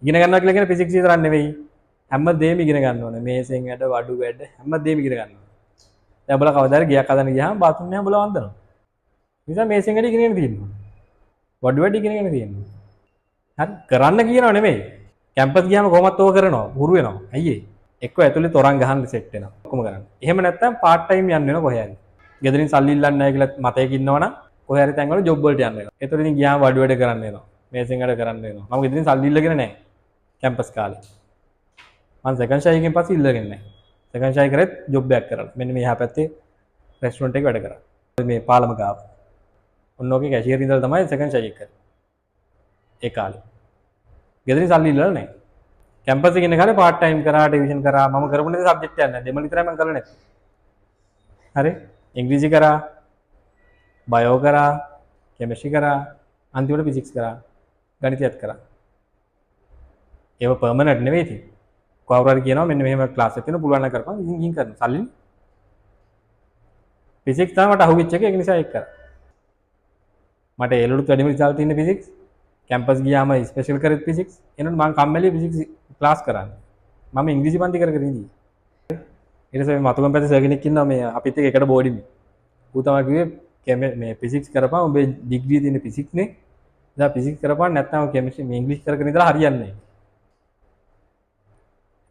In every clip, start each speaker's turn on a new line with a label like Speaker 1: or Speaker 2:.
Speaker 1: ඉගෙන ගන්නවා කියලා කියන්නේ ෆිසික්ස් විතරක් නෙවෙයි. හැමදේම ඉගෙන ගන්න ඕනේ. මේසෙන් වැඩ, වඩු වැඩ හැමදේම ඉගෙන ගන්න ඕනේ. දැන් ඔබලා කවදාද ගියක් හදන්න ගියාම බාත්රූම් එකේ ඔබලා වන්දනවා. ඒ නිසා මේසෙන් වැඩ ඉගෙනගෙන තියෙනවා. වඩු වැඩ ඉගෙනගෙන තියෙනවා. හරි කරන්න කියනව නෙමෙයි. කැම්පස් ගියාම කොහොමත් ඕක කරනවා. හුරු වෙනවා. ඇයි ඒ? එක්ක ඇතුලේ තොරන් ගහන්න සෙට් වෙනවා. ඔක්කොම කරන්නේ. එහෙම නැත්නම් පාර්ට් ටයිම් යන්න වෙනවා කොහේ හරි. ගෙදරින් සල්ලි ඉල්ලන්නේ නැහැ කියලා මතයක ඉන්නවනම් කොහේ හරි තැන්වල ජොබ් වලට යන්න වෙනවා. ඒතර ඉතින් ගියාම වඩු වැඩ කරන්න වෙනවා. මේසෙන් වැඩ කරන්න වෙනවා. මම ගෙදරින් සල්ලි ඉල්ලගෙන නැහැ. කැම්පස් කාලේ. මම සෙකන්ඩ් ෂයි එකෙන් පස්සේ ඉල්ලගෙන නැහැ. සෙකන්ඩ් ෂයි කරෙත් ජොබ් එකක් කරලා. මෙන්න මේ එහා පැත්තේ රෙස්ටුරන්ට් එකේ වැඩ කරා. මේ පාලම ගාව. ඔන්න ඔකේ කැෂියර් ඉඳලා තමයි සෙකන්ඩ් ෂයි එක කරේ. ඒ කාලේ. ගෙදරින් සල්ලි ඉල්ලලා නැහැ. කැම්පස් එකේ ඉන්න කාලේ පාර්ට් ටයිම් කරා, ටියුෂන් කරා. මම කරපු නේ සබ්ජෙක්ට් එකක් නැහැ. දෙමළ විතරයි මම කරලා නැත්තේ. හරි. ඉංග්‍රීසි කරා, බයෝ කරා, කෙමිස්ට්‍රි කරා, අන්තිමට ෆිසික්ස් කරා, ගණිතයත් කරා. ඒව පර්මනන්ට් නෙවෙයි ඉතින්. කවුරු හරි කියනවා මෙන්න මෙහෙම ක්ලාස් එකක් තියෙනවා පුළුවන් නම් කරපන්. ඉතින් ගිහින් කරනවා. සල්ලිනේ. ෆිසික්ස් තමයි මට අහුවෙච්ච එක. ඒක නිසා ඒක කරා. මට ඒලුත් වැඩිම රිසල්ට් තියෙන ෆිසික්ස්. කැම්පස් ගියාම ස්පෙෂල් කරේ ෆිසික්ස්. එනොත් මම කම්මැලි ෆිසික්ස් ක්ලාස් කරන්නේ. මම ඉංග්‍රීසි පන්ති කර කර ඉඳී. ඊට පස්සේ මතුගම පැත්තේ සර් කෙනෙක් ඉන්නවා මේ අපිත් එක්ක එකට බෝඩින්. ඌ තමයි කිව්වේ මේ ෆිසික්ස් කරපන් ඔබේ ඩිග්‍රිය තියෙන ෆිසික්ස් නේ. ඉතින් ෆිසික්ස් කරපන් නැත්නම් කෙමිස්ට්‍රි මේ ඉංග්‍රීසි කර කර ඉඳලා හරියන්නේ නැහැ.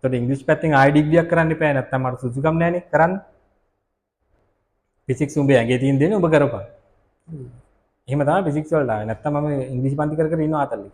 Speaker 1: ඒතකොට ඉංග්‍රීසි පැත්තෙන් ආයෙ ඩිග්‍රියක් කරන්න එපා. නැත්නම් මට සුසුකම් නැහැනේ කරන්න. ෆිසික්ස් උඹේ ඇඟේ තියෙන දේ නේ ඔබ කරපන්. එහෙම තමයි ෆිසික්ස් වලට ආවේ. නැත්නම් මම ඉංග්‍රීසි පන්ති කර කර ඉන්නවා ආතල්ලේ.